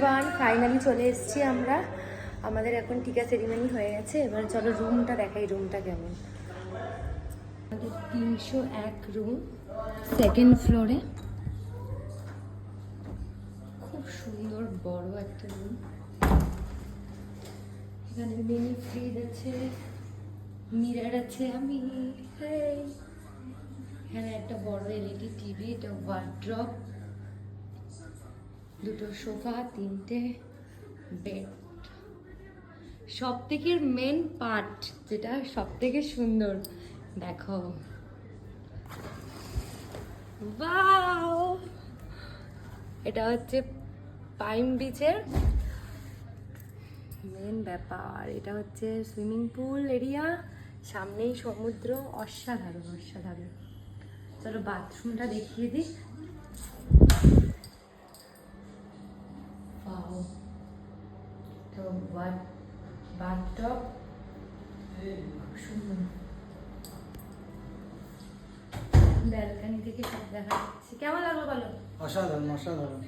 Everyone, finally চলে এসেছি আমরা। আমাদের এখন টিকা সেরিমনি হয়ে গেছে। এবার চলো রুমটা দেখাই, রুমটা কেমন। আমাদের 301 রুম, সেকেন্ড ফ্লোরে। খুব সুন্দর বড় একটা রুম। এখানে মিনি ফ্রিজ আছে, মিরর আছে। আমি এখানে একটা বড় এলইডি টিভি, এটা ওয়ার্ড্রপ, দুটো সোফা, তিনটে বেড। সব থেকে মেন পার্ট, যেটা সব থেকে সুন্দর, দেখো। ওয়াও, এটা হচ্ছে পাইন বিচের মেন ব্যাপার। এটা হচ্ছে সুইমিং পুল এরিয়া, সামনেই সমুদ্র। অসাধারণ অসাধারণ। চলো বাথরুমটা দেখিয়ে দিই। ওয়াও, তো বাথটব খুব সুন্দর। ব্যালকনি থেকে সব দেখা যাচ্ছে। কেমন লাগলো বলো? অসাধারণ অসাধারণ।